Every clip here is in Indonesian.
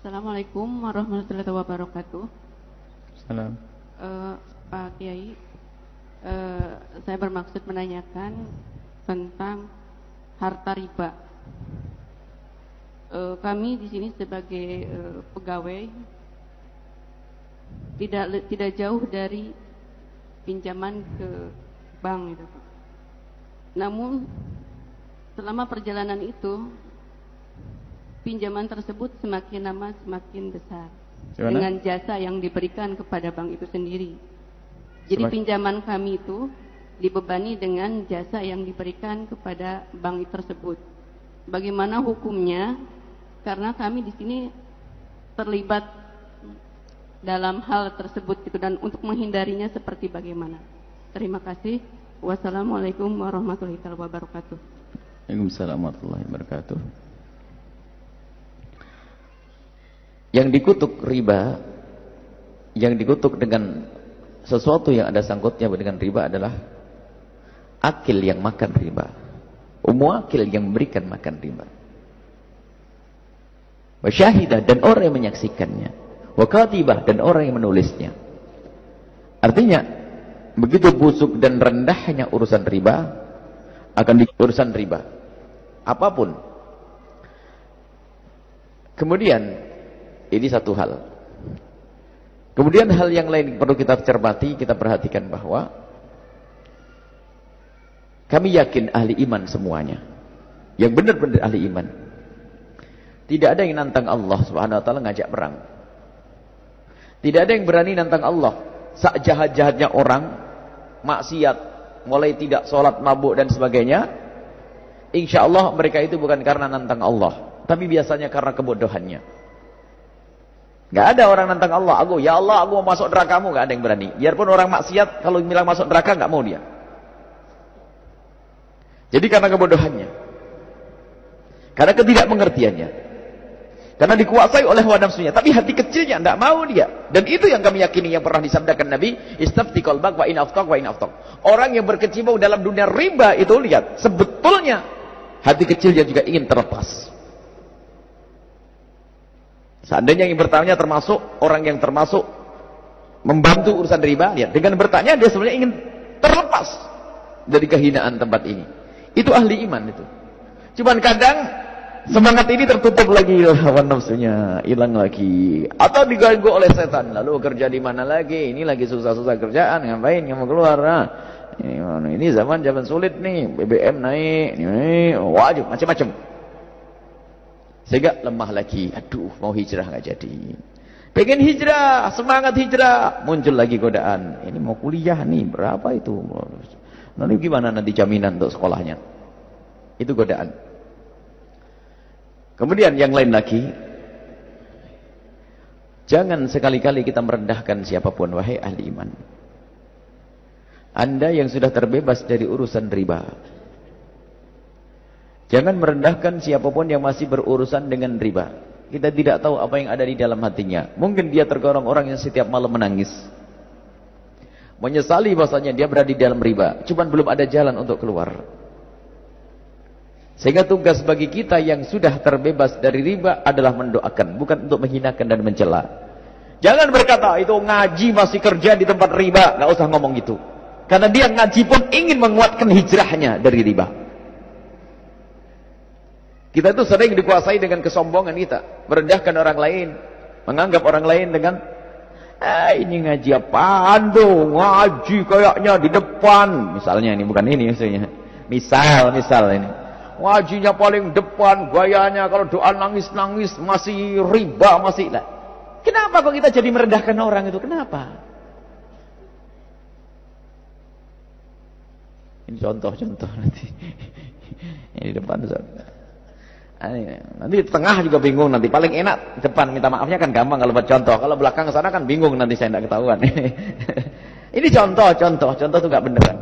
Assalamualaikum warahmatullahi wabarakatuh. Salam. Pak Kiai, saya bermaksud menanyakan tentang harta riba. Kami di sini sebagai pegawai tidak jauh dari pinjaman ke bank gitu, Pak. Namun selama perjalanan itu pinjaman tersebut semakin lama semakin besar. Gimana? Dengan jasa yang diberikan kepada bank itu sendiri. Jadi pinjaman kami itu dibebani dengan jasa yang diberikan kepada bank tersebut. Bagaimana hukumnya? Karena kami di sini terlibat dalam hal tersebut gitu, dan untuk menghindarinya seperti bagaimana? Terima kasih. Wassalamualaikum warahmatullahi wabarakatuh. Waalaikumsalam warahmatullahi wabarakatuh. Yang dikutuk riba, yang dikutuk dengan sesuatu yang ada sangkutnya dengan riba adalah akil yang makan riba, akil yang memberikan makan riba, wasyahidah, dan orang yang menyaksikannya, wakatibah, dan orang yang menulisnya. Artinya begitu busuk dan rendahnya urusan riba, akan urusan riba apapun. Kemudian ini satu hal. Kemudian hal yang lain perlu kita cermati, kita perhatikan bahwa kami yakin ahli iman semuanya, yang benar-benar ahli iman, tidak ada yang nantang Allah Subhanahu wa taala ngajak perang. Tidak ada yang berani nantang Allah. Sak jahat-jahatnya orang, maksiat, mulai tidak sholat, mabuk dan sebagainya, insya Allah mereka itu bukan karena nantang Allah, tapi biasanya karena kebodohannya. Gak ada orang nantang Allah, ya Allah, aku mau masuk nerakamu, gak ada yang berani. Biarpun orang maksiat, kalau bilang masuk neraka, gak mau dia. Jadi karena kebodohannya, karena ketidakmengertiannya, karena dikuasai oleh hawa nafsunya, tapi hati kecilnya gak mau dia. Dan itu yang kami yakini, yang pernah disabdakan Nabi, istafti qalbak wa in aftak wa in aftak. Orang yang berkecimpung dalam dunia riba itu, lihat, sebetulnya hati kecilnya juga ingin terlepas. Seandainya yang bertanya termasuk orang yang termasuk membantu urusan riba, lihat, dengan bertanya dia sebenarnya ingin terlepas dari kehinaan tempat ini. Itu ahli iman itu. Cuman kadang semangat ini tertutup lagi, hawa nafsunya hilang lagi, atau diganggu oleh setan. Lalu kerja di mana lagi? Ini lagi susah-susah kerjaan, ngapain? Nggak mau keluar. Nah, ini zaman sulit nih, BBM naik, ini wajib macam-macam. Sehingga lemah lagi, aduh mau hijrah nggak jadi, pengen hijrah, semangat hijrah, muncul lagi godaan, ini mau kuliah nih, berapa itu, nanti gimana nanti jaminan untuk sekolahnya, itu godaan. Kemudian yang lain lagi, jangan sekali-kali kita merendahkan siapapun, wahai ahli iman. Anda yang sudah terbebas dari urusan riba, jangan merendahkan siapapun yang masih berurusan dengan riba. Kita tidak tahu apa yang ada di dalam hatinya. Mungkin dia tergolong orang yang setiap malam menangis, menyesali bahasanya dia berada di dalam riba, cuman belum ada jalan untuk keluar. Sehingga tugas bagi kita yang sudah terbebas dari riba adalah mendoakan, bukan untuk menghinakan dan mencela. Jangan berkata, itu ngaji masih kerja di tempat riba. Gak usah ngomong gitu. Karena dia ngaji pun ingin menguatkan hijrahnya dari riba. Kita itu sering dikuasai dengan kesombongan kita, merendahkan orang lain, menganggap orang lain dengan ini ngaji apaan tuh, ngaji kayaknya di depan, misalnya ini, bukan ini maksudnya, misal ini, ngajinya paling depan, gayanya kalau doa nangis-nangis, masih riba, masih lah. Kenapa kok kita jadi merendahkan orang itu, kenapa? Ini contoh-contoh nanti ini depan nanti tengah juga bingung, nanti paling enak depan, minta maafnya kan gampang kalau buat contoh. Kalau belakang sana kan bingung, nanti saya tidak ketahuan. Ini contoh tuh gak beneran.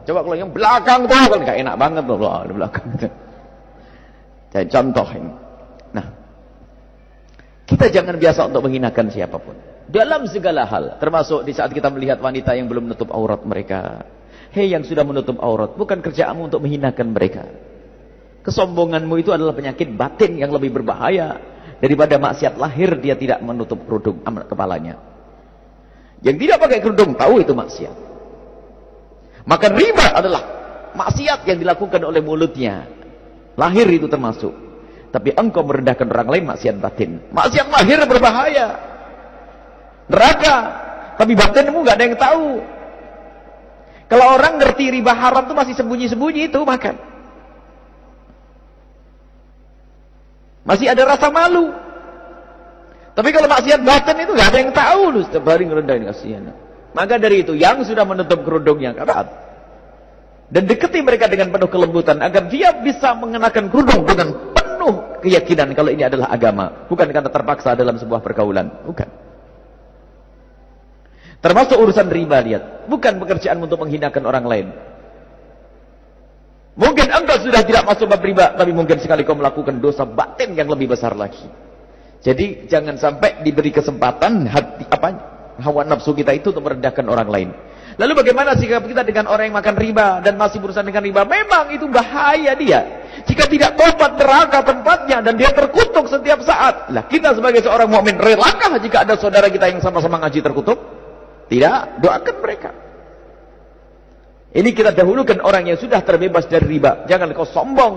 Coba kalau yang belakang tuh kan gak enak banget loh, di belakang itu. Jadi contoh ini. Nah, kita jangan biasa untuk menghinakan siapapun dalam segala hal, termasuk di saat kita melihat wanita yang belum menutup aurat mereka. Hei yang sudah menutup aurat, bukan kerjaanmu untuk menghinakan mereka. Kesombonganmu itu adalah penyakit batin yang lebih berbahaya. daripada maksiat lahir dia tidak menutup kerudung kepalanya. Yang tidak pakai kerudung tahu itu maksiat. Maka riba adalah maksiat yang dilakukan oleh mulutnya. Lahir itu termasuk. Tapi engkau merendahkan orang lain, maksiat batin. Maksiat lahir berbahaya. Neraka. Tapi batinmu gak ada yang tahu. Kalau orang ngerti riba haram itu masih sembunyi-sembunyi itu makan. Masih ada rasa malu. Tapi kalau maksiat batin itu gak ada yang tahu lu setiap hari ngerendahin kasihan. Maka dari itu yang sudah menutup kerudungnya karat. Dan deketi mereka dengan penuh kelembutan agar dia bisa mengenakan kerudung dengan penuh keyakinan kalau ini adalah agama, bukan karena terpaksa dalam sebuah pergaulan, bukan. Termasuk urusan riba, lihat, bukan pekerjaan untuk menghinakan orang lain. Mungkin engkau sudah tidak masuk bab riba, tapi mungkin sekali kau melakukan dosa batin yang lebih besar lagi. Jadi jangan sampai diberi kesempatan hawa nafsu kita itu untuk merendahkan orang lain. Lalu bagaimana sikap kita dengan orang yang makan riba dan masih berurusan dengan riba? Memang itu bahaya dia. Jika tidak tobat, neraka tempatnya dan dia terkutuk setiap saat. Lah kita sebagai seorang mukmin relakah jika ada saudara kita yang sama-sama ngaji terkutuk? Tidak, doakan mereka. Ini kita dahulukan orang yang sudah terbebas dari riba. Jangan kau sombong.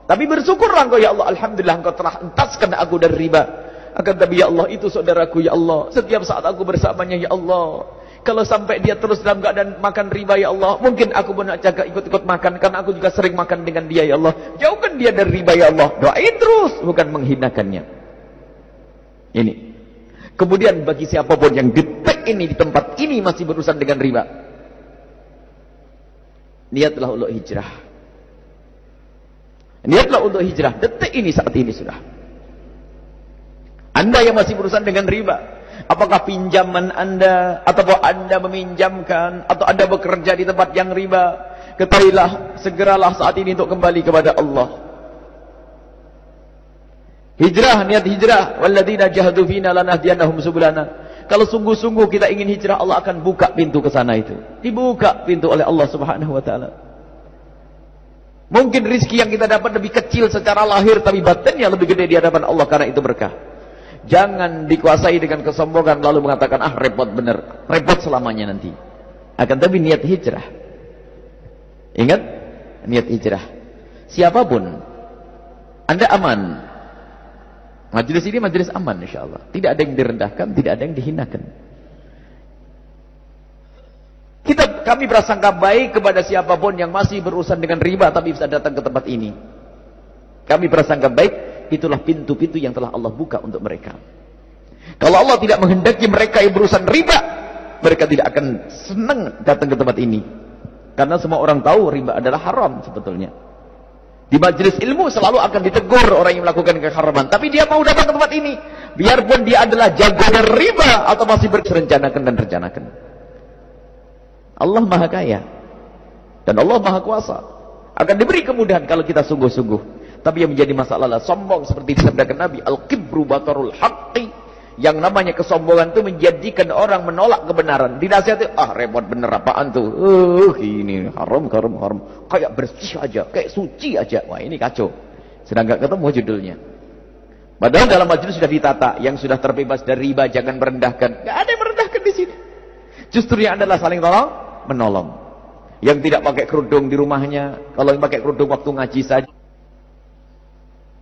Tapi bersyukurlah engkau, ya Allah, alhamdulillah engkau telah entaskan aku dari riba. Akan tapi ya Allah, itu saudaraku, ya Allah. Setiap saat aku bersamanya, ya Allah. Kalau sampai dia terus dalam keadaan makan riba, ya Allah, mungkin aku pun jaga ikut-ikut makan, karena aku juga sering makan dengan dia, ya Allah. Jauhkan dia dari riba, ya Allah. Doain terus, bukan menghinakannya. Ini. Kemudian bagi siapapun yang detik ini di tempat ini masih berurusan dengan riba, niatlah untuk hijrah. Niatlah untuk hijrah. Detik ini, saat ini sudah. Anda yang masih berurusan dengan riba, apakah pinjaman Anda, atau Anda meminjamkan, atau Anda bekerja di tempat yang riba, ketahuilah, segeralah saat ini untuk kembali kepada Allah. Hijrah, niat hijrah. Walladzina jahadu fina lanahdiyannahum subulana. Kalau sungguh-sungguh kita ingin hijrah, Allah akan buka pintu ke sana itu. Dibuka pintu oleh Allah Subhanahu wa taala. Mungkin rizki yang kita dapat lebih kecil secara lahir, tapi batinnya lebih gede di hadapan Allah karena itu berkah. Jangan dikuasai dengan kesombongan lalu mengatakan, ah repot bener. Repot selamanya nanti. Akan tapi niat hijrah. Ingat, niat hijrah. Siapapun, Anda aman. Majelis ini majelis aman insyaallah. Tidak ada yang direndahkan, tidak ada yang dihinakan. Kami berasangka baik kepada siapapun yang masih berurusan dengan riba tapi bisa datang ke tempat ini. Kami berasangka baik, itulah pintu-pintu yang telah Allah buka untuk mereka. Kalau Allah tidak menghendaki mereka yang berurusan riba, mereka tidak akan senang datang ke tempat ini. Karena semua orang tahu riba adalah haram sebetulnya. Di majelis ilmu selalu akan ditegur orang yang melakukan keharaman, tapi dia mau datang ke tempat ini, biarpun dia adalah jagoan riba atau masih berencanakan dan rencanakan. Allah Maha Kaya dan Allah Maha Kuasa. Akan diberi kemudahan kalau kita sungguh-sungguh. Tapi yang menjadi masalah adalah sombong, seperti disabdakan Nabi, al-kibru batarul haqqi. Yang namanya kesombongan itu menjadikan orang menolak kebenaran. Dinasihati, ah repot bener apaan tuh. Ini haram. Kayak bersih aja, kayak suci aja. Wah ini kacau. Sedang gak ketemu judulnya. Padahal dalam majelis sudah ditata, yang sudah terbebas dari riba jangan merendahkan. Gak ada yang merendahkan di sini. Justru yang adalah saling menolong. Yang tidak pakai kerudung di rumahnya, kalau yang pakai kerudung waktu ngaji saja.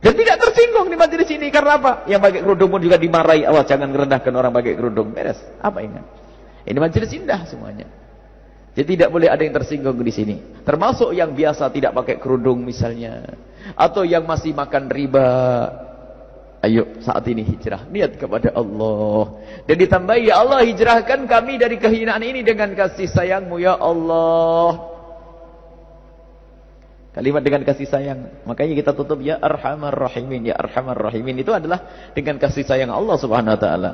Dan tidak tersinggung di majelis ini karena apa? Yang pakai kerudung pun juga dimarahi. Awas jangan merendahkan orang pakai kerudung. Beres. Apa ingat? Ini majelis indah semuanya. Jadi tidak boleh ada yang tersinggung di sini. Termasuk yang biasa tidak pakai kerudung misalnya, atau yang masih makan riba. Ayo saat ini hijrah, niat kepada Allah. Dan ditambahi, ya Allah hijrahkan kami dari kehinaan ini dengan kasih sayang-Mu ya Allah. Kalimat dengan kasih sayang. Makanya kita tutup ya Arhamar Rahimin. Ya Arhamar Rahimin itu adalah dengan kasih sayang Allah Subhanahu wa taala.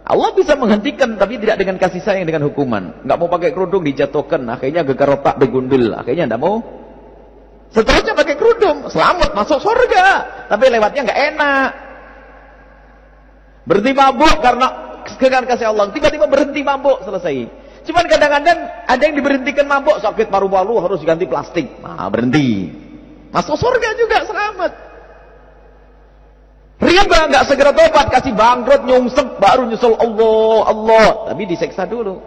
Allah bisa menghentikan tapi tidak dengan kasih sayang, dengan hukuman. Enggak mau pakai kerudung dijatuhkan, akhirnya gegar otak begundul, akhirnya enggak mau. Seterusnya pakai kerudung, selamat masuk surga. Tapi lewatnya enggak enak. Berhenti mabuk karena dengan kasih Allah, tiba-tiba berhenti mabuk, selesai. Cuman kadang-kadang ada yang diberhentikan mabuk, sakit paru-paru harus diganti plastik. Nah, berhenti. Masuk surga juga, selamat. Ria riba, nggak segera tobat, kasih bangkrut, nyungsep, baru nyusul Allah. Tapi diseksa dulu.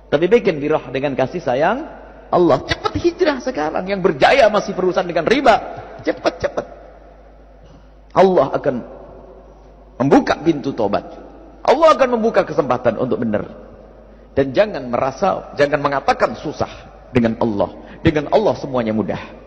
Tapi bikin birah dengan kasih sayang Allah. Cepat hijrah sekarang. Yang berjaya masih berurusan dengan riba. Cepat. Allah akan membuka pintu tobat. Allah akan membuka kesempatan untuk benar. Dan jangan mengatakan susah dengan Allah. Dengan Allah semuanya mudah.